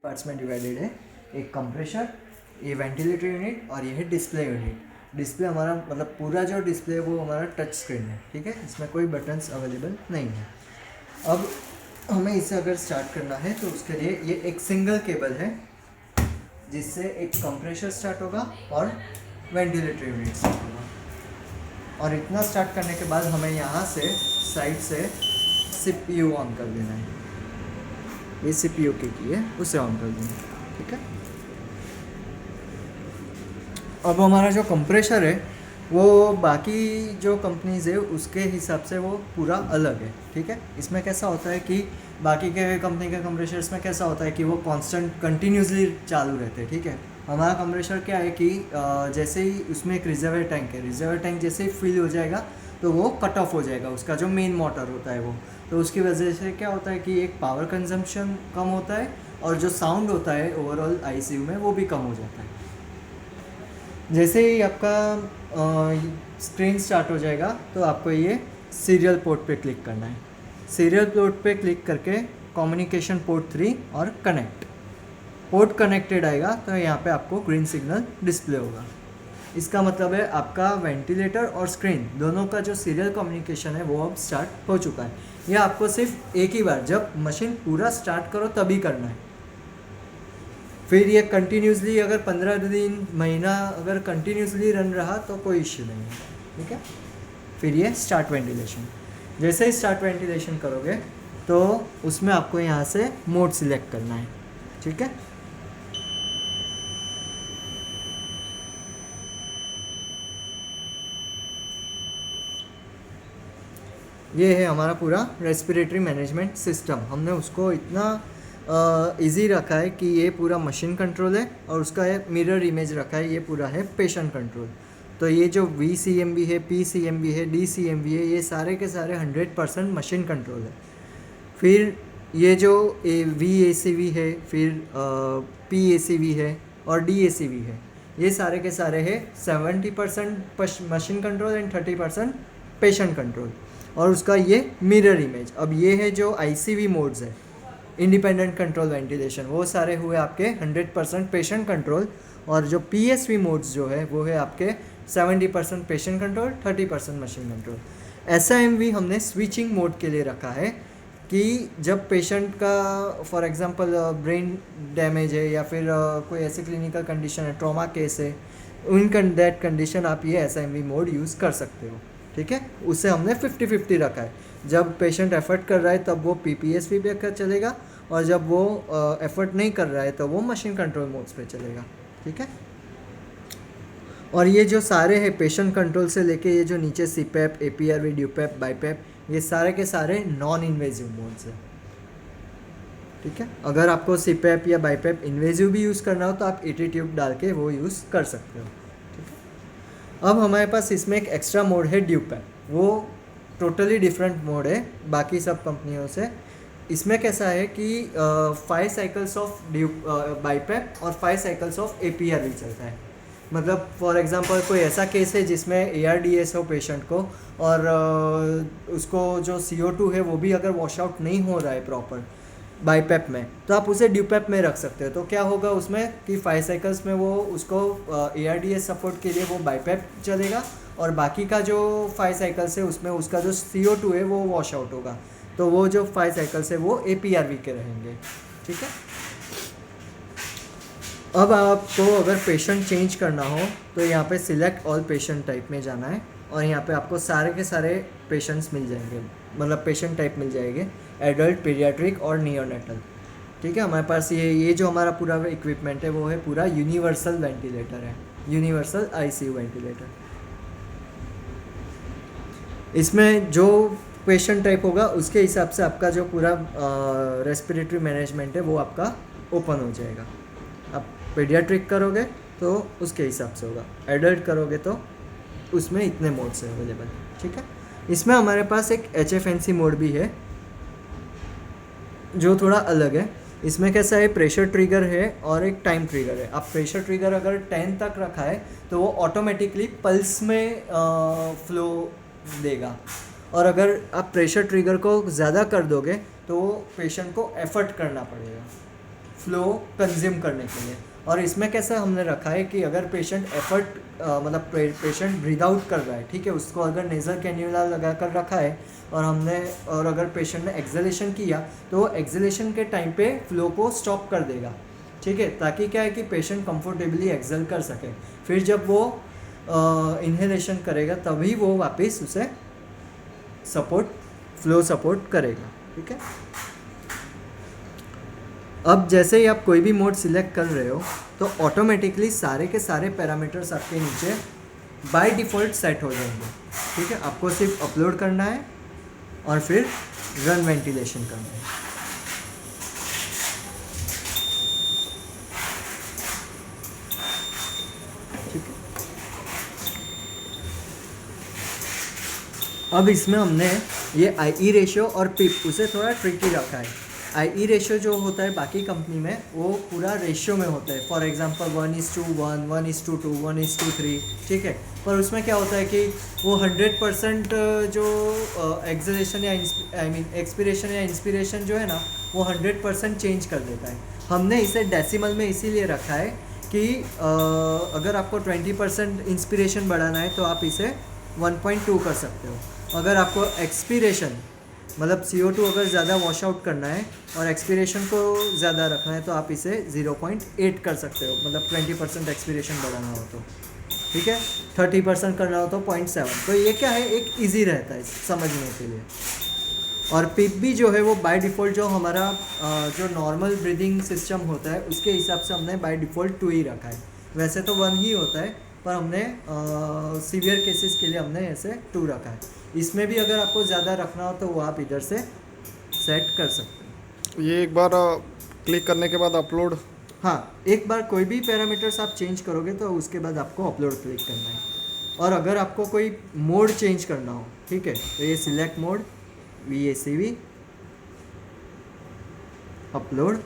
Parts में divided है। एक कंप्रेसर, ये वेंटिलेटर यूनिट और ये है डिस्प्ले यूनिट। डिस्प्ले हमारा मतलब पूरा जो डिस्प्ले है वो हमारा टच स्क्रीन है, ठीक है, इसमें कोई बटन्स अवेलेबल नहीं है। अब हमें इसे अगर स्टार्ट करना है तो उसके लिए ये एक सिंगल केबल है जिससे एक कंप्रेसर स्टार्ट होगा और वेंटिलेटर यूनिट स्टार्ट होगा। और इतना स्टार्ट करने के बाद हमें यहाँ से साइड से CPU ऑन कर देना है। ये CPU की है, उसे ऑन कर देना, ठीक है। अब हमारा जो कंप्रेसर है वो बाकी जो कंपनीज़ है उसके हिसाब से वो पूरा अलग है, ठीक है। इसमें कैसा होता है कि बाकी के कंपनी के कंप्रेसर्स में कैसा होता है कि वो कांस्टेंट कंटिन्यूसली चालू रहते हैं, ठीक है। हमारा कंप्रेसर क्या है कि जैसे ही उसमें एक रिजर्वर टैंक है, रिजर्वर टैंक जैसे ही फिल हो जाएगा तो वो कट ऑफ हो जाएगा, उसका जो मेन मोटर होता है वो। तो उसकी वजह से क्या होता है कि एक पावर कंजम्पशन कम होता है और जो साउंड होता है ओवरऑल ICU में वो भी कम हो जाता है। जैसे ही आपका स्क्रीन स्टार्ट हो जाएगा तो आपको ये सीरियल पोर्ट पे क्लिक करना है। सीरियल पोर्ट पे क्लिक करके कम्युनिकेशन पोर्ट 3 और कनेक्ट, पोर्ट कनेक्टेड आएगा तो यहाँ पे आपको ग्रीन सिग्नल डिस्प्ले होगा। इसका मतलब है आपका वेंटिलेटर और स्क्रीन दोनों का जो सीरियल कम्युनिकेशन है वो अब स्टार्ट हो चुका है। यह आपको सिर्फ एक ही बार जब मशीन पूरा स्टार्ट करो तभी करना है। फिर ये कंटिन्यूसली अगर 15 दिन महीना अगर कंटिन्यूसली रन रहा तो कोई इश्यू नहीं है, ठीक है। फिर ये स्टार्ट वेंटिलेशन, जैसे ही स्टार्ट वेंटिलेशन करोगे तो उसमें आपको यहाँ से मोड सिलेक्ट करना है, ठीक है। ये है हमारा पूरा रेस्पिरेटरी मैनेजमेंट सिस्टम। हमने उसको इतना इजी रखा है कि ये पूरा मशीन कंट्रोल है और उसका एक मिरर इमेज रखा है, ये पूरा है पेशेंट कंट्रोल। तो ये जो VCMV है, PCMV है, DCMV है, ये सारे के सारे 100% मशीन कंट्रोल है। फिर ये जो VACV है, फिर PACV है और DACV है, ये सारे के सारे है 70% machine control and 30% patient control. और उसका ये मिरर इमेज। अब ये है जो ICV मोड्स है, इंडिपेंडेंट कंट्रोल वेंटिलेशन, वो सारे हुए आपके 100% पेशेंट कंट्रोल। और जो PSV मोड्स जो है वो है आपके 70% patient control, 30% machine control. SIMV हमने स्विचिंग मोड के लिए रखा है कि जब पेशेंट का फॉर एग्जांपल ब्रेन डैमेज है या फिर कोई ऐसी क्लिनिकल कंडीशन है, ट्रॉमा केस है, उन दैट कंडीशन आप ये SIMV मोड यूज़ कर सकते हो, ठीक है। उसे हमने 50-50 रखा है। जब पेशेंट एफर्ट कर रहा है तब वो PPSV पे चलेगा और जब वो एफर्ट नहीं कर रहा है तो वो मशीन कंट्रोल मोड्स पे चलेगा, ठीक है। और ये जो सारे हैं पेशेंट कंट्रोल से लेके ये जो नीचे CPAP, APRV, DUPAP, BiPAP, ये सारे के सारे नॉन इन्वेजिव मोड्स हैं, ठीक है। अगर आपको CPAP या BiPAP इन्वेजिव भी यूज़ करना हो तो आप AT ट्यूब डाल के वो यूज़ कर सकते हो, ठीक है। अब हमारे पास इसमें एक एक्स्ट्रा मोड है DUPAP, वो टोटली डिफरेंट मोड है बाकी सब कंपनियों से। इसमें कैसा है कि 5 साइकिल्स ऑफ BiPAP और 5 साइकिल्स ऑफ APRV चलता है। मतलब फॉर एग्जांपल कोई ऐसा केस है जिसमें ARDS हो पेशेंट को और उसको जो CO2 है वो भी अगर वॉश आउट नहीं हो रहा है प्रॉपर BiPAP में, तो आप उसे DUPAP में रख सकते हो। तो क्या होगा उसमें कि 5 साइकिल्स में वो उसको ARDS सपोर्ट के लिए वो BiPAP चलेगा और बाकी का जो 5 साइकिल्स है उसमें उसका जो CO2 है वो वॉश आउट होगा। तो वो जो 5 साइकिल्स है वो APRV के रहेंगे, ठीक है। अब आपको अगर पेशेंट चेंज करना हो तो यहाँ पे सिलेक्ट ऑल पेशेंट टाइप में जाना है और यहाँ पे आपको सारे के सारे पेशेंट्स मिल जाएंगे, मतलब पेशेंट टाइप मिल जाएंगे, एडल्ट, पीडियाट्रिक और नियोनेटल, ठीक है। हमारे पास ये जो हमारा पूरा इक्विपमेंट है वो है पूरा यूनिवर्सल वेंटिलेटर है, यूनिवर्सल ICU वेंटिलेटर। इसमें जो पेशेंट टाइप होगा उसके हिसाब से आपका जो पूरा रेस्पिरेटरी मैनेजमेंट है वो आपका ओपन हो जाएगा। आप पीडियाट्रिक करोगे तो उसके हिसाब से होगा, एडल्ट करोगे तो उसमें इतने मोड्स हैं अवेलेबल, ठीक है। इसमें हमारे पास एक HFNC मोड भी है जो थोड़ा अलग है। इसमें कैसा है, प्रेशर ट्रिगर है और एक टाइम ट्रिगर है। आप प्रेशर ट्रिगर अगर 10 तक रखा है तो वो ऑटोमेटिकली पल्स में फ्लो देगा और अगर आप प्रेशर ट्रिगर को ज़्यादा कर दोगे तो पेशेंट को एफर्ट करना पड़ेगा। फ्लो कंज्यूम करने के लिए। और इसमें कैसा हमने रखा है कि अगर पेशेंट एफर्ट मतलब पेशेंट ब्रीद आउट कर रहा है, ठीक है, उसको अगर नेज़ल कैन्यूला लगा कर रखा है और अगर पेशेंट ने एक्सलेशन किया तो वो एक्सलेशन के टाइम पे फ्लो को स्टॉप कर देगा, ठीक है, ताकि क्या है कि पेशेंट कंफर्टेबली एक्सेल कर सके। फिर जब वो इन्हेलेशन करेगा तभी वो वापस उसे फ्लो सपोर्ट करेगा, ठीक है। अब जैसे ही आप कोई भी मोड सिलेक्ट कर रहे हो तो ऑटोमेटिकली सारे के सारे पैरामीटर्स आपके नीचे बाय डिफ़ॉल्ट सेट हो जाएंगे, ठीक है। आपको सिर्फ अपलोड करना है और फिर रन वेंटिलेशन करना है। ठीक है। अब इसमें हमने ये आई रेशियो और पिप उसे थोड़ा ट्रिकी रखा है। आई रेशियो जो होता है बाकी कंपनी में वो पूरा रेशियो में होता है, फॉर एग्जांपल 1:1, 1:2, 1:3, ठीक है। पर उसमें क्या होता है कि वो 100% जो एक्सलेशन या एक्सपिरेशन या इंस्पिरेशन जो है ना वो 100% चेंज कर देता है। हमने इसे डेसिमल में इसीलिए रखा है कि अगर आपको 20% इंस्पिरेशन बढ़ाना है तो आप इसे 1.2 कर सकते हो। अगर आपको एक्सपिरेशन मतलब CO2 अगर ज़्यादा वॉश आउट करना है और एक्सपिरेशन को ज़्यादा रखना है तो आप इसे 0.8 कर सकते हो, मतलब 20% एक्सपिरेशन बढ़ाना हो तो, ठीक है। 30% करना हो तो 0.7। तो ये क्या है, एक इजी रहता है समझने के लिए। और पिप भी जो है वो बाय डिफ़ॉल्ट जो हमारा जो नॉर्मल ब्रीदिंग सिस्टम होता है उसके हिसाब से हमने बाय डिफ़ॉल्ट 2 ही रखा है। वैसे तो 1 ही होता है पर हमने सीवियर केसेस के लिए हमने ऐसे 2 रखा है। इसमें भी अगर आपको ज़्यादा रखना हो तो वो आप इधर से सेट कर सकते हैं। ये एक बार क्लिक करने के बाद अपलोड, हाँ, एक बार कोई भी पैरामीटर्स आप चेंज करोगे तो उसके बाद आपको अपलोड क्लिक करना है। और अगर आपको कोई मोड चेंज करना हो, ठीक है, तो ये सिलेक्ट मोड, VACV, अपलोड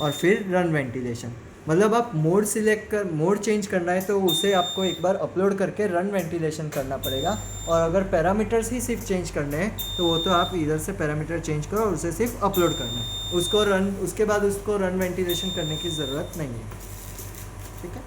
और फिर रन वेंटिलेशन। मतलब आप मोड चेंज करना है तो उसे आपको एक बार अपलोड करके रन वेंटिलेशन करना पड़ेगा। और अगर पैरामीटर्स ही सिर्फ चेंज करने हैं तो वो तो आप इधर से पैरामीटर चेंज करो और उसे सिर्फ अपलोड करना है, उसके बाद उसको रन वेंटिलेशन करने की ज़रूरत नहीं है, ठीक है।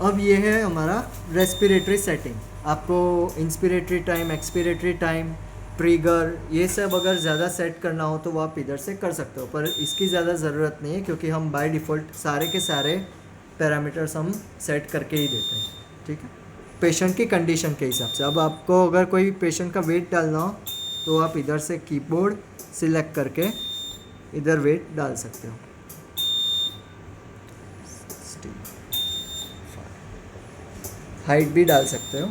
अब ये है हमारा रेस्पिरेटरी सेटिंग। आपको inspiratory time, expiratory time, trigger, ये सब अगर ज़्यादा सेट करना हो तो वो आप इधर से कर सकते हो, पर इसकी ज़्यादा ज़रूरत नहीं है क्योंकि हम बाय डिफ़ॉल्ट सारे के सारे पैरामीटर्स हम सेट करके ही देते हैं, ठीक है, पेशेंट की कंडीशन के हिसाब से। अब आपको अगर कोई पेशेंट का वेट डालना हो तो आप इधर से कीबोर्ड सिलेक्ट करके इधर वेट डाल सकते हो। हाइट भी डाल सकते हो,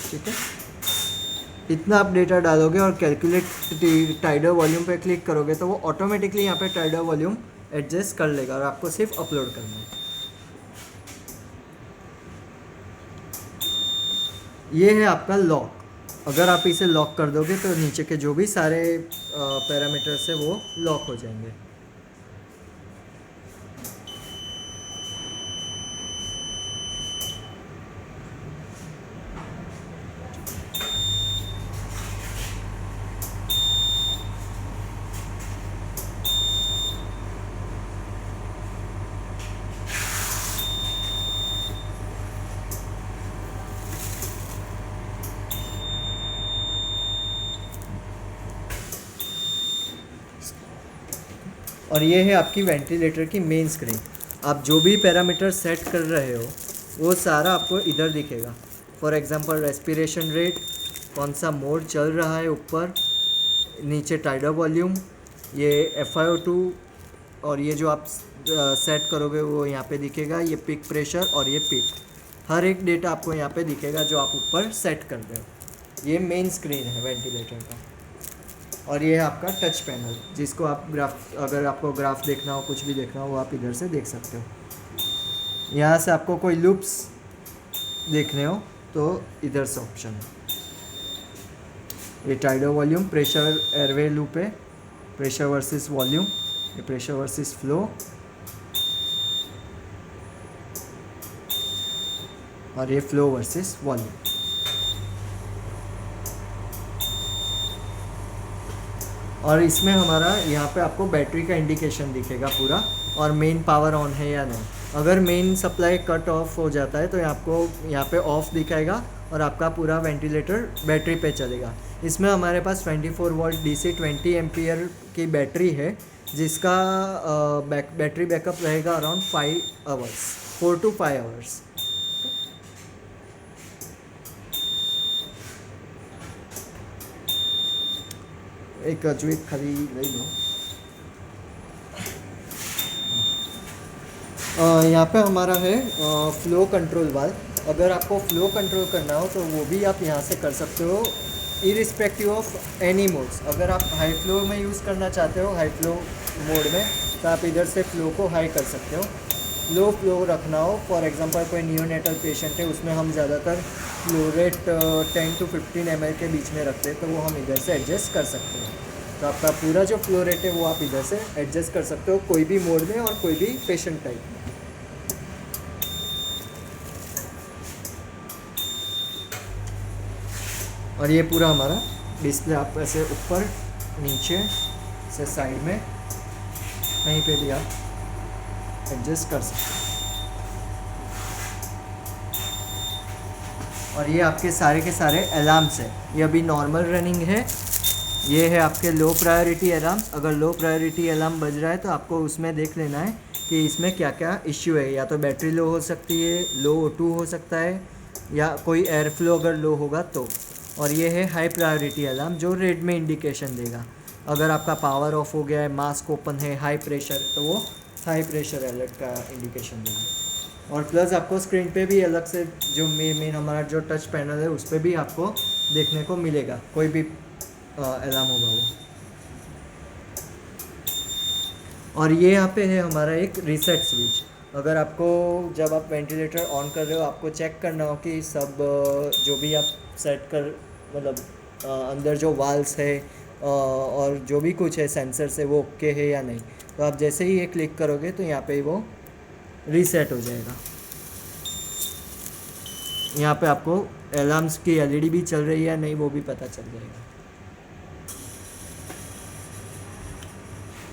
ठीक है। इतना आप डेटा डालोगे और कैलकुलेट टाइडर वॉल्यूम पे क्लिक करोगे तो वो ऑटोमेटिकली यहाँ पे टाइडर वॉल्यूम एडजस्ट कर लेगा और आपको सिर्फ अपलोड करना है। ये है आपका लॉक। अगर आप इसे लॉक कर दोगे तो नीचे के जो भी सारे पैरामीटर्स है वो लॉक हो जाएंगे। और ये है आपकी वेंटिलेटर की मेन स्क्रीन। आप जो भी पैरामीटर सेट कर रहे हो वो सारा आपको इधर दिखेगा। फॉर एग्जांपल रेस्पिरेशन रेट, कौन सा मोड चल रहा है ऊपर, नीचे टाइडर वॉल्यूम, ये FiO2 और ये जो आप सेट करोगे वो यहाँ पे दिखेगा, ये पिक प्रेशर और ये पिप, हर एक डेटा आपको यहाँ पे दिखेगा जो आप ऊपर सेट कर रहे हो। ये मेन स्क्रीन है वेंटिलेटर का। और ये है आपका टच पैनल जिसको आप अगर आपको ग्राफ देखना हो, कुछ भी देखना हो, वो आप इधर से देख सकते हो। यहाँ से आपको कोई लूप्स देखने हो तो इधर से ऑप्शन है। ये टाइडर वॉल्यूम, प्रेशर एयरवे लूप है, प्रेशर वर्सेस वॉल्यूम, ये प्रेशर वर्सेस फ्लो, और ये फ्लो वर्सेस वॉल्यूम। और इसमें हमारा यहाँ पे आपको बैटरी का इंडिकेशन दिखेगा पूरा, और मेन पावर ऑन है या नहीं। अगर मेन सप्लाई कट ऑफ हो जाता है तो आपको यहाँ पे ऑफ दिखाएगा और आपका पूरा वेंटिलेटर बैटरी पे चलेगा। इसमें हमारे पास 24 वोल्ट DC 20 एम्पियर की बैटरी है, जिसका बैटरी बैकअप रहेगा अराउंड 5 आवर्स, 4 to 5 आवर्स। एक जुइट खाली ले लो। यहाँ पे हमारा है फ्लो कंट्रोल वाल्व। अगर आपको फ्लो कंट्रोल करना हो तो वो भी आप यहाँ से कर सकते हो, इरिस्पेक्टिव ऑफ एनी मोड्स। अगर आप हाई फ्लो में यूज़ करना चाहते हो, हाई फ्लो मोड में, तो आप इधर से फ्लो को हाई कर सकते हो। लो फ्लो रखना हो, फॉर एग्जांपल कोई नियोनेटल पेशेंट है, उसमें हम ज़्यादातर फ्लो रेट 10 to 15 ml के बीच में रखते हैं, तो वो हम इधर से एडजस्ट कर सकते हैं। तो आपका पूरा जो फ्लो रेट है वो आप इधर से एडजस्ट कर सकते हो, कोई भी मोड में और कोई भी पेशेंट टाइप में। और ये पूरा हमारा डिस्प्ले आप ऐसे ऊपर नीचे से साइड में कहीं पे भी आप एडजस्ट कर सकते हैं। और ये आपके सारे के सारे अलार्म्स है। ये अभी नॉर्मल रनिंग है। ये है आपके लो प्रायोरिटी अलार्म। अगर लो प्रायोरिटी अलार्म बज रहा है तो आपको उसमें देख लेना है कि इसमें क्या क्या इश्यू है। या तो बैटरी लो हो सकती है, लो O2 हो सकता है, या कोई एयर फ्लो अगर लो होगा तो। और ये है हाई प्रायोरिटी अलार्म, जो रेड में इंडिकेशन देगा। अगर आपका पावर ऑफ हो गया है, मास्क ओपन है, हाई प्रेशर, तो वो हाई प्रेशर अलर्ट का इंडिकेशन देगा। और प्लस आपको स्क्रीन पे भी अलग से जो मेन हमारा जो टच पैनल है उस पर भी आपको देखने को मिलेगा, कोई भी अलार्म होगा वो। और ये यहाँ पे है हमारा एक रीसेट स्विच। अगर आपको जब आप वेंटिलेटर ऑन कर रहे हो, आपको चेक करना हो कि सब जो भी आप सेट कर, मतलब अंदर जो वाल्स है और जो भी कुछ है सेंसर से, वो ओके है या नहीं, तो आप जैसे ही ये क्लिक करोगे तो यहाँ पे वो रीसेट हो जाएगा। यहाँ पे आपको अलार्म्स की LED भी चल रही है या नहीं वो भी पता चल जाएगा।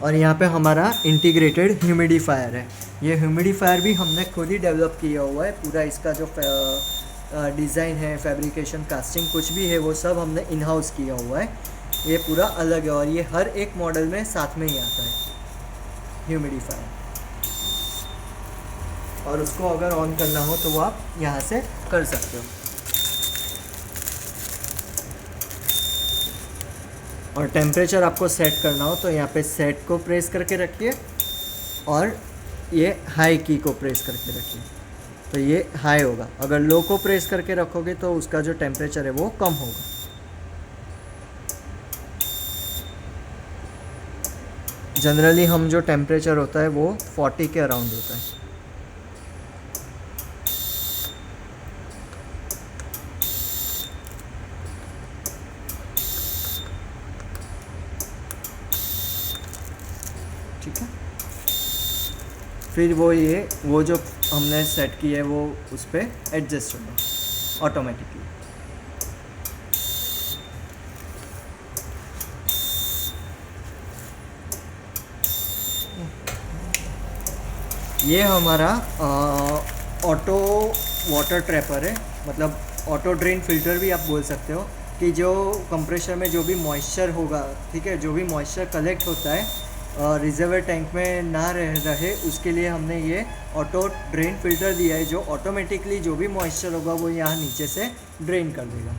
और यहाँ पे हमारा इंटीग्रेटेड ह्यूमिडिफायर है। ये ह्यूमिडिफायर भी हमने खुद ही डेवलप किया हुआ है। पूरा इसका जो डिज़ाइन है, फैब्रिकेशन, कास्टिंग कुछ भी है, वो सब हमने इन हाउस किया हुआ है। ये पूरा अलग है और ये हर एक मॉडल में साथ में ही आता है ह्यूमिडिफायर। और उसको अगर ऑन करना हो तो वो आप यहाँ से कर सकते हो। और टेम्परेचर आपको सेट करना हो तो यहाँ पे सेट को प्रेस करके रखिए और ये हाई की को प्रेस करके रखिए, तो ये हाई होगा। अगर लो को प्रेस करके रखोगे तो उसका जो टेम्परेचर है वो कम होगा। जनरली हम जो टेम्परेचर होता है वो 40 के अराउंड होता है। ठीक है, फिर वो जो हमने सेट की है वो उस पर एडजस्ट होगा ऑटोमेटिकली। ये हमारा ऑटो वाटर ट्रैपर है, मतलब ऑटो ड्रेन फिल्टर भी आप बोल सकते हो, कि जो कंप्रेसर में जो भी मॉइस्चर होगा, ठीक है, जो भी मॉइस्चर कलेक्ट होता है रिजर्वर टैंक में ना रहे उसके लिए हमने ये ऑटो ड्रेन फिल्टर दिया है, जो ऑटोमेटिकली जो भी मॉइस्चर होगा वो यहाँ नीचे से ड्रेन कर देगा।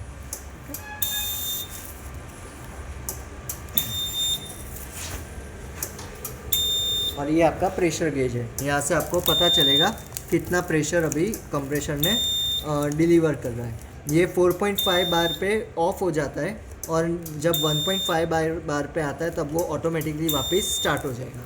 और ये आपका प्रेशर गेज है, यहाँ से आपको पता चलेगा कितना प्रेशर अभी कंप्रेसर ने डिलीवर कर रहा है। ये 4.5 बार पे ऑफ हो जाता है और जब 1.5 बार पे आता है तब वो ऑटोमेटिकली वापस स्टार्ट हो जाएगा।